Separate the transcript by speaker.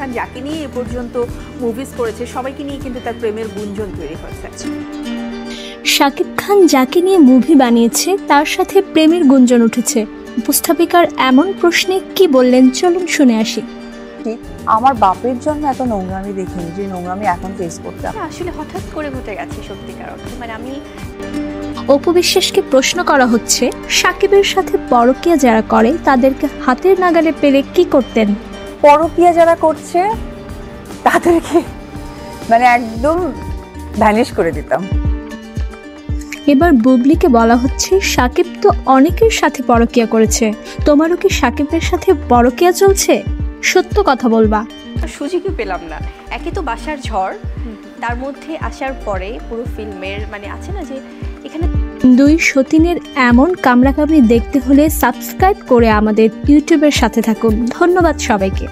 Speaker 1: খান যাকে নিয়ে এ পর্যন্ত মুভিজ করেছে সবাইকে নিয়ে কিন্তু তার প্রেমের গুঞ্জন তৈরি হয়েছে।
Speaker 2: শাকিব খান যাকে নিয়ে মুভি বানিয়েছে তার সাথে প্রেমের গুঞ্জন উঠেছে। উপস্থাপিকার এমন প্রশ্নে কি বললেন চলুন শুনে আসি।
Speaker 3: আমার বাপের জন্য এত নোংরামি দেখিনি যে নোংরামি এখন ফেস করতে
Speaker 1: আসলে হঠাৎ করে ঘটে গেছে সত্যিকার অর্থে। মানে আমি
Speaker 2: অপু বিশ্বাসকে প্রশ্ন করা হচ্ছে শাকিবের সাথে পরকীয়া যারা করে তাদেরকে হাতের নাগালে পেলে কি করতেন।
Speaker 3: পরকীয়া যারা করছে তাদেরকে মানে একদম ভ্যানিশ করে দিতাম।
Speaker 2: এবার বুবলিকে বলা হচ্ছে শাকিব তো অনেকের সাথে পরকীয়া করেছে, তোমারও কি শাকিবের সাথে পরকীয়া চলছে? সত্য কথা বলবা।
Speaker 1: সুযোগই পেলাম না। একে তো বাসার ঝড়, তার মধ্যে আসার পরে পুরো ফিল্মের মানে আছে না যে এখানে
Speaker 2: দুই সতীনের এমন কামড়াকামড়ি দেখতে হলে সাবস্ক্রাইব করে আমাদের ইউটিউবের সাথে থাকুন। ধন্যবাদ সবাইকে।